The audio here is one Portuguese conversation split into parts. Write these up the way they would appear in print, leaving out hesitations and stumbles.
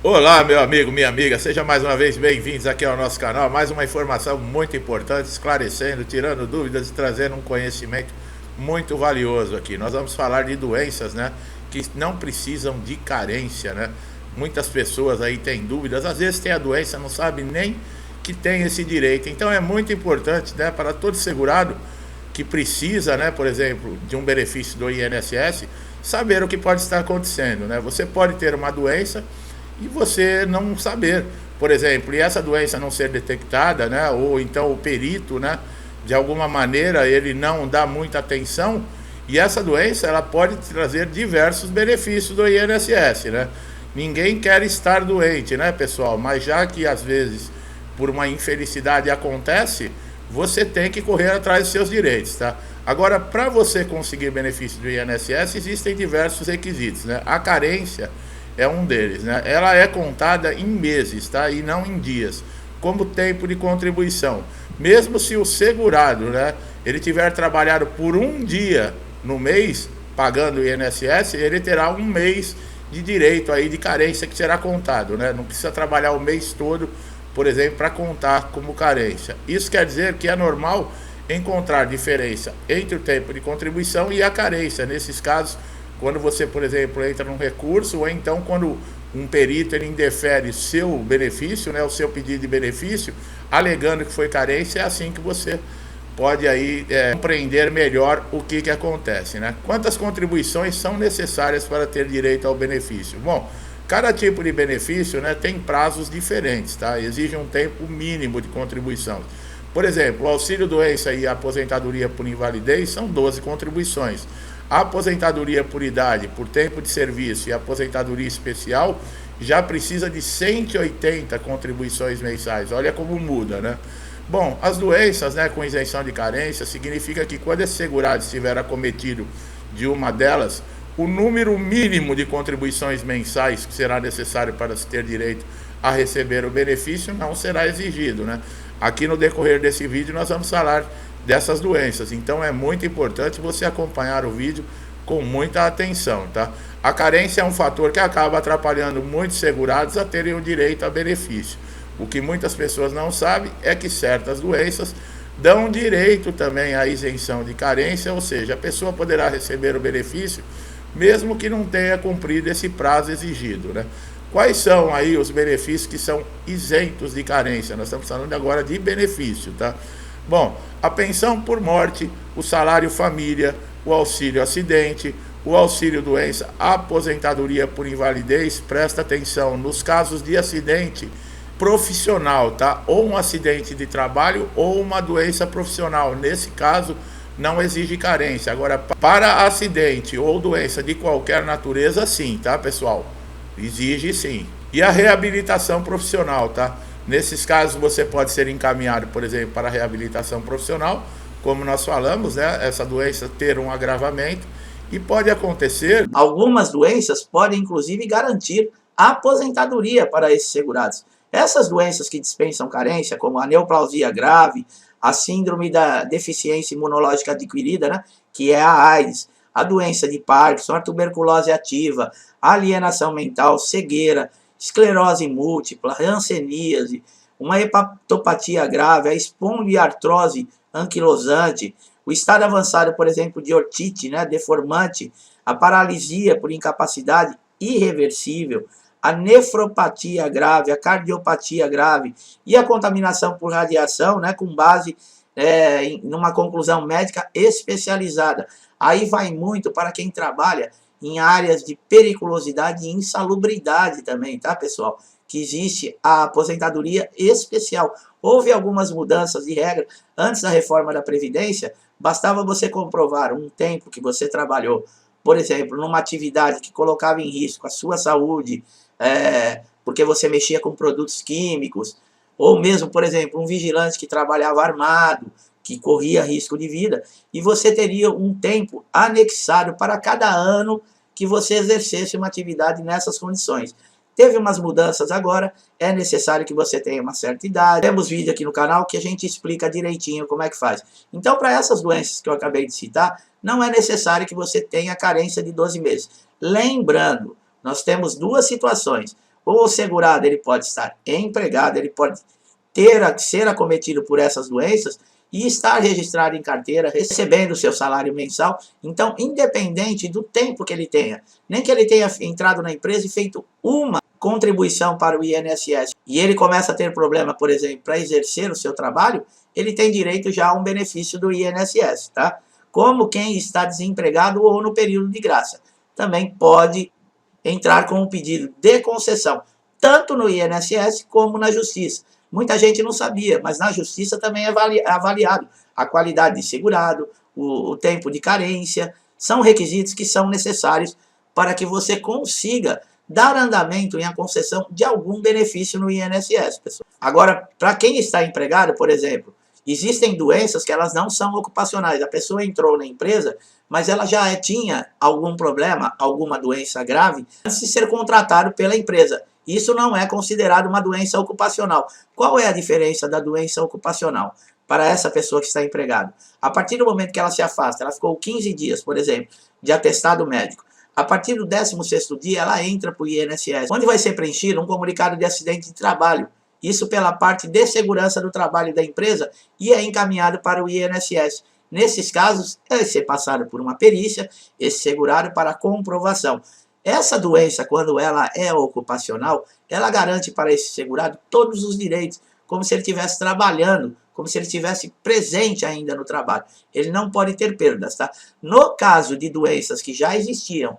Olá, meu amigo, minha amiga, seja mais uma vez bem-vindos aqui ao nosso canal. Mais uma informação muito importante, esclarecendo, tirando dúvidas e trazendo um conhecimento muito valioso aqui. Nós vamos falar de doenças, né, que não precisam de carência, né? Muitas pessoas aí têm dúvidas, às vezes tem a doença, não sabe nem que tem esse direito. Então é muito importante, né, para todo segurado que precisa, né, por exemplo, de um benefício do INSS, saber o que pode estar acontecendo, né? Você pode ter uma doença e você não saber, por exemplo, e essa doença não ser detectada, né, ou então o perito, né, de alguma maneira ele não dá muita atenção, e essa doença ela pode trazer diversos benefícios do INSS, né? Ninguém quer estar doente, né, pessoal? Mas já que às vezes por uma infelicidade acontece, você tem que correr atrás dos seus direitos, tá? Agora, para você conseguir benefício do INSS, existem diversos requisitos, né? A carência é um deles, né? Ela é contada em meses, tá? E não em dias, como tempo de contribuição. Mesmo se o segurado, né, ele tiver trabalhado por um dia no mês, pagando o INSS, ele terá um mês de direito aí de carência que será contado, né? Não precisa trabalhar o mês todo, por exemplo, para contar como carência. Isso quer dizer que é normal encontrar diferença entre o tempo de contribuição e a carência. Nesses casos, quando você, por exemplo, entra num recurso, ou então quando um perito ele indefere seu benefício, né, o seu pedido de benefício, alegando que foi carência, é assim que você pode aí compreender melhor o que acontece, né? Quantas contribuições são necessárias para ter direito ao benefício? Bom, cada tipo de benefício, né, tem prazos diferentes, tá? Exige um tempo mínimo de contribuição. Por exemplo, o auxílio-doença e a aposentadoria por invalidez são 12 contribuições. A aposentadoria por idade, por tempo de serviço e a aposentadoria especial já precisa de 180 contribuições mensais. Olha como muda, né? Bom, as doenças, né, com isenção de carência significa que quando esse segurado estiver acometido de uma delas, o número mínimo de contribuições mensais que será necessário para se ter direito a receber o benefício não será exigido, né? Aqui no decorrer desse vídeo nós vamos falar dessas doenças, então é muito importante você acompanhar o vídeo com muita atenção, tá? A carência é um fator que acaba atrapalhando muitos segurados a terem o direito a benefício. O que muitas pessoas não sabem é que certas doenças dão direito também à isenção de carência, ou seja, a pessoa poderá receber o benefício mesmo que não tenha cumprido esse prazo exigido, né? Quais são aí os benefícios que são isentos de carência? Nós estamos falando agora de benefício, tá? Bom, a pensão por morte, o salário família, o auxílio acidente, o auxílio doença, a aposentadoria por invalidez, presta atenção, nos casos de acidente profissional, tá? Ou um acidente de trabalho ou uma doença profissional. Nesse caso, não exige carência. Agora, para acidente ou doença de qualquer natureza, sim, tá, pessoal? Exige sim. E a reabilitação profissional, tá? Nesses casos, você pode ser encaminhado, por exemplo, para a reabilitação profissional, como nós falamos, né? Essa doença ter um agravamento e pode acontecer. Algumas doenças podem, inclusive, garantir a aposentadoria para esses segurados. Essas doenças que dispensam carência, como a neoplasia grave, a síndrome da deficiência imunológica adquirida, né, que é a AIDS, a doença de Parkinson, a tuberculose ativa, a alienação mental, cegueira, esclerose múltipla, hanseníase, uma hepatopatia grave, a espondiartrose anquilosante, o estado avançado, por exemplo, de otite, né, deformante, a paralisia por incapacidade irreversível, a nefropatia grave, a cardiopatia grave e a contaminação por radiação, né, com base em uma conclusão médica especializada. Aí vai muito para quem trabalha em áreas de periculosidade e insalubridade também, tá, pessoal? Que existe a aposentadoria especial. Houve algumas mudanças de regra antes da reforma da Previdência, bastava você comprovar um tempo que você trabalhou, por exemplo, numa atividade que colocava em risco a sua saúde, porque você mexia com produtos químicos, ou mesmo, por exemplo, um vigilante que trabalhava armado, que corria risco de vida, e você teria um tempo anexado para cada ano que você exercesse uma atividade nessas condições. Teve umas mudanças agora, é necessário que você tenha uma certa idade. Temos vídeo aqui no canal que a gente explica direitinho como é que faz. Então, para essas doenças que eu acabei de citar, não é necessário que você tenha carência de 12 meses. Lembrando, nós temos duas situações. o segurado ele pode estar empregado, ele pode ser acometido por essas doenças e estar registrado em carteira, recebendo o seu salário mensal. Então, independente do tempo que ele tenha, nem que ele tenha entrado na empresa e feito uma contribuição para o INSS, e ele começa a ter problema, por exemplo, para exercer o seu trabalho, ele tem direito já a um benefício do INSS, tá? Como quem está desempregado ou no período de graça. Também pode entrar com um pedido de concessão, tanto no INSS como na Justiça. Muita gente não sabia, mas na Justiça também é avaliado a qualidade de segurado, o tempo de carência, são requisitos que são necessários para que você consiga dar andamento em a concessão de algum benefício no INSS, pessoal. Agora, para quem está empregado, por exemplo, existem doenças que elas não são ocupacionais. A pessoa entrou na empresa, mas ela já tinha algum problema, alguma doença grave, antes de ser contratado pela empresa. Isso não é considerado uma doença ocupacional. Qual é a diferença da doença ocupacional para essa pessoa que está empregada? A partir do momento que ela se afasta, ela ficou 15 dias, por exemplo, de atestado médico. A partir do 16º dia, ela entra para o INSS, onde vai ser preenchido um comunicado de acidente de trabalho. Isso pela parte de segurança do trabalho da empresa e é encaminhado para o INSS. Nesses casos, é ser passado por uma perícia, esse segurado para comprovação. Essa doença, quando ela é ocupacional, ela garante para esse segurado todos os direitos, como se ele estivesse trabalhando, como se ele estivesse presente ainda no trabalho. Ele não pode ter perdas, tá? No caso de doenças que já existiam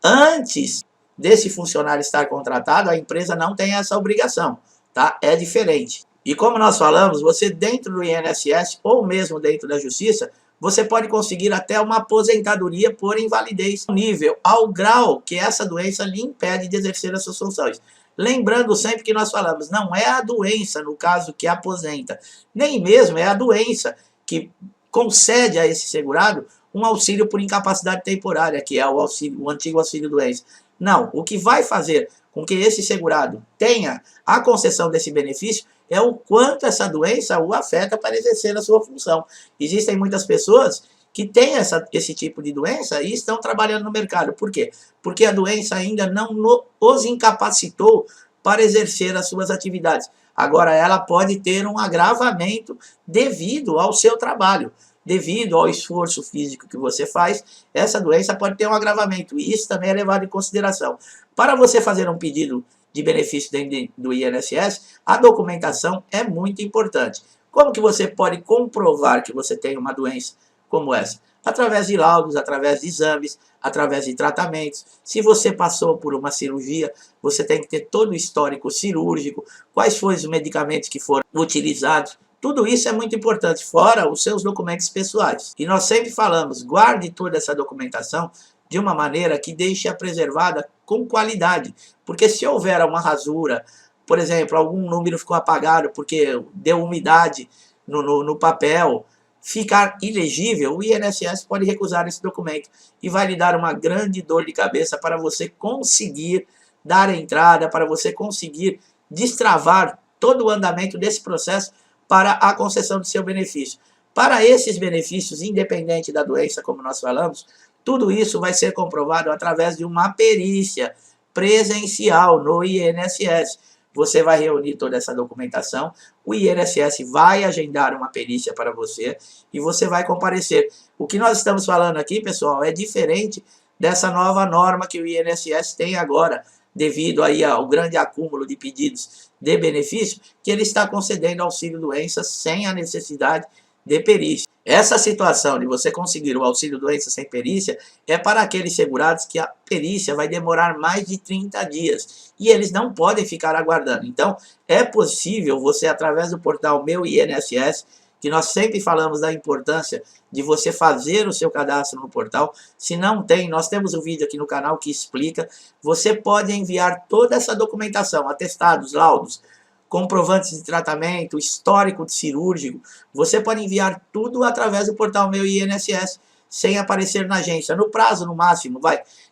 antes desse funcionário estar contratado, a empresa não tem essa obrigação, tá? É diferente. E como nós falamos, você dentro do INSS ou mesmo dentro da Justiça, você pode conseguir até uma aposentadoria por invalidez nível, ao grau que essa doença lhe impede de exercer as suas funções. Lembrando sempre que nós falamos, não é a doença, no caso, que aposenta, nem mesmo é a doença que concede a esse segurado um auxílio por incapacidade temporária, que é o antigo auxílio-doença. Não, o que vai fazer com que esse segurado tenha a concessão desse benefício é o quanto essa doença o afeta para exercer a sua função. Existem muitas pessoas que têm esse tipo de doença e estão trabalhando no mercado. Por quê? Porque a doença ainda não os incapacitou para exercer as suas atividades. Agora, ela pode ter um agravamento devido ao seu trabalho, devido ao esforço físico que você faz. Essa doença pode ter um agravamento e isso também é levado em consideração. Para você fazer um pedido de benefício dentro do INSS, a documentação é muito importante. Como que você pode comprovar que você tem uma doença como essa? Através de laudos, através de exames, através de tratamentos. Se você passou por uma cirurgia, você tem que ter todo o histórico cirúrgico, quais foram os medicamentos que foram utilizados. Tudo isso é muito importante, fora os seus documentos pessoais. E nós sempre falamos, guarde toda essa documentação de uma maneira que deixe-a preservada com qualidade. Porque se houver uma rasura, por exemplo, algum número ficou apagado porque deu umidade no papel, ficar ilegível, o INSS pode recusar esse documento e vai lhe dar uma grande dor de cabeça para você conseguir dar entrada, para você conseguir destravar todo o andamento desse processo para a concessão do seu benefício. Para esses benefícios, independente da doença, como nós falamos, tudo isso vai ser comprovado através de uma perícia presencial no INSS. Você vai reunir toda essa documentação, o INSS vai agendar uma perícia para você e você vai comparecer. O que nós estamos falando aqui, pessoal, é diferente dessa nova norma que o INSS tem agora, devido aí ao grande acúmulo de pedidos de benefício, que ele está concedendo auxílio-doença sem a necessidade de perícia. Essa situação de você conseguir o auxílio-doença sem perícia é para aqueles segurados que a perícia vai demorar mais de 30 dias e eles não podem ficar aguardando. Então, é possível você, através do portal Meu INSS, que nós sempre falamos da importância de você fazer o seu cadastro no portal. Se não tem, nós temos um vídeo aqui no canal que explica. Você pode enviar toda essa documentação, atestados, laudos, comprovantes de tratamento, histórico de cirúrgico. Você pode enviar tudo através do portal Meu INSS, sem aparecer na agência. No prazo, no máximo,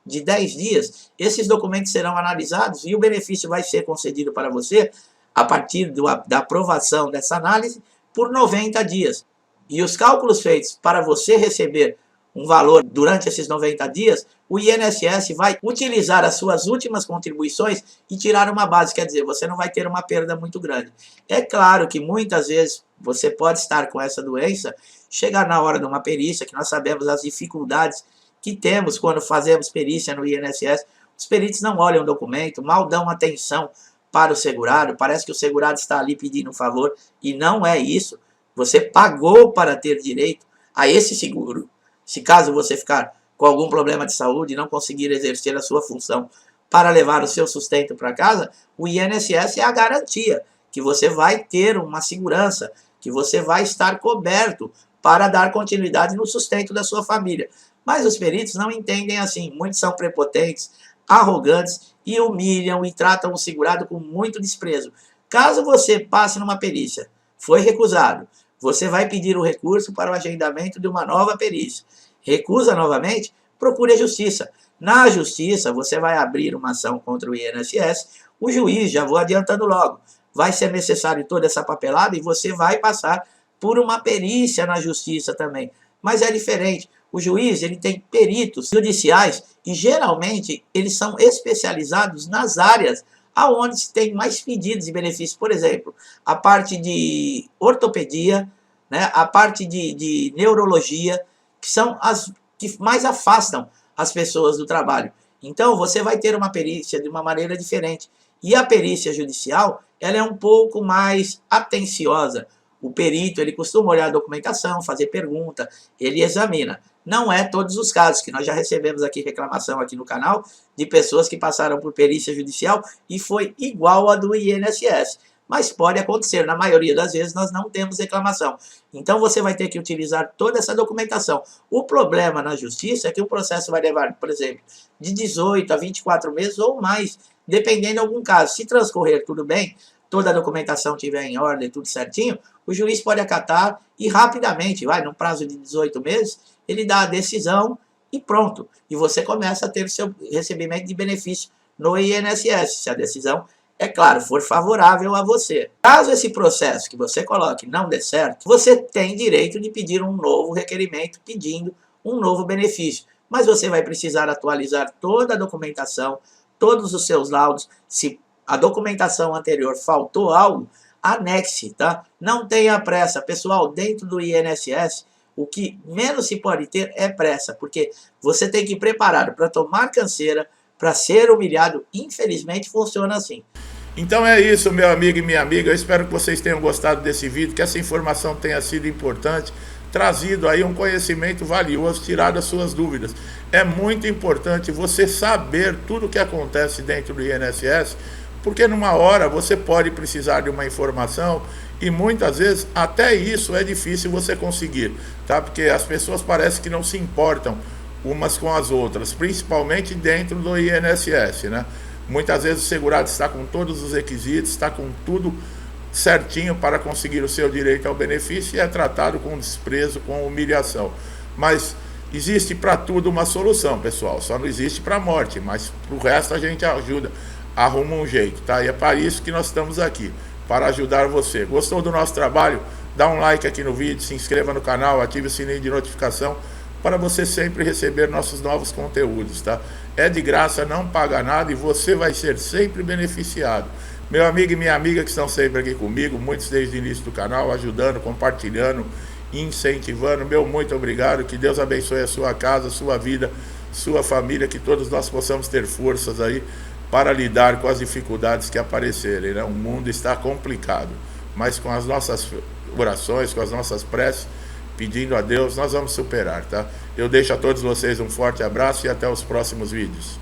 de 10 dias, esses documentos serão analisados e o benefício vai ser concedido para você, a partir da aprovação dessa análise, por 90 dias. E os cálculos feitos para você receber um valor durante esses 90 dias, o INSS vai utilizar as suas últimas contribuições e tirar uma base, quer dizer, você não vai ter uma perda muito grande. É claro que muitas vezes você pode estar com essa doença, chegar na hora de uma perícia, que nós sabemos as dificuldades que temos quando fazemos perícia no INSS, os peritos não olham o documento, mal dão atenção para o segurado, parece que o segurado está ali pedindo um favor, e não é isso. Você pagou para ter direito a esse seguro. Se caso você ficar com algum problema de saúde e não conseguir exercer a sua função para levar o seu sustento para casa, o INSS é a garantia que você vai ter uma segurança, que você vai estar coberto para dar continuidade no sustento da sua família. Mas os peritos não entendem assim, muitos são prepotentes, arrogantes e humilham e tratam o segurado com muito desprezo. Caso você passe numa perícia, foi recusado, você vai pedir o recurso para o agendamento de uma nova perícia. Recusa novamente, procure a justiça. Na justiça, você vai abrir uma ação contra o INSS, o juiz, já vou adiantando logo, vai ser necessário toda essa papelada e você vai passar por uma perícia na justiça também. Mas é diferente. O juiz, ele tem peritos judiciais e geralmente eles são especializados nas áreas aonde se tem mais pedidos de benefícios. Por exemplo, a parte de ortopedia, né, a parte de neurologia, que são as que mais afastam as pessoas do trabalho. Então, você vai ter uma perícia de uma maneira diferente. E a perícia judicial, ela é um pouco mais atenciosa. O perito, ele costuma olhar a documentação, fazer pergunta, ele examina. Não é todos os casos, que nós já recebemos aqui reclamação aqui no canal, de pessoas que passaram por perícia judicial e foi igual a do INSS. Mas pode acontecer, na maioria das vezes nós não temos reclamação. Então você vai ter que utilizar toda essa documentação. O problema na justiça é que o processo vai levar, por exemplo, de 18 a 24 meses ou mais, dependendo de algum caso. Se transcorrer tudo bem, toda a documentação estiver em ordem, tudo certinho, o juiz pode acatar e rapidamente, no prazo de 18 meses, ele dá a decisão e pronto. E você começa a ter o seu recebimento de benefício no INSS, se a decisão, é claro, for favorável a você. Caso esse processo que você coloque não dê certo, você tem direito de pedir um novo requerimento pedindo um novo benefício. Mas você vai precisar atualizar toda a documentação, todos os seus laudos. Se a documentação anterior faltou algo, anexe, tá? Não tenha pressa. Pessoal, dentro do INSS, o que menos se pode ter é pressa, porque você tem que ir preparado para tomar canseira, para ser humilhado. Infelizmente, funciona assim. Então é isso, meu amigo e minha amiga. Eu espero que vocês tenham gostado desse vídeo, que essa informação tenha sido importante, trazido aí um conhecimento valioso, tirado as suas dúvidas. É muito importante você saber tudo o que acontece dentro do INSS, porque numa hora você pode precisar de uma informação e muitas vezes até isso é difícil você conseguir, tá? Porque as pessoas parecem que não se importam umas com as outras, principalmente dentro do INSS, né? Muitas vezes o segurado está com todos os requisitos, está com tudo certinho para conseguir o seu direito ao benefício e é tratado com desprezo, com humilhação. Mas existe para tudo uma solução, pessoal, só não existe para a morte, mas para o resto a gente ajuda, arruma um jeito, tá? E é para isso que nós estamos aqui, para ajudar você. Gostou do nosso trabalho? Dá um like aqui no vídeo, se inscreva no canal, ative o sininho de notificação para você sempre receber nossos novos conteúdos, tá? É de graça, não paga nada e você vai ser sempre beneficiado. Meu amigo e minha amiga que estão sempre aqui comigo, muitos desde o início do canal, ajudando, compartilhando, incentivando, meu muito obrigado, que Deus abençoe a sua casa, a sua vida, sua família, que todos nós possamos ter forças aí para lidar com as dificuldades que aparecerem, né? O mundo está complicado, mas com as nossas orações, com as nossas preces, pedindo a Deus, nós vamos superar, tá? Eu deixo a todos vocês um forte abraço e até os próximos vídeos.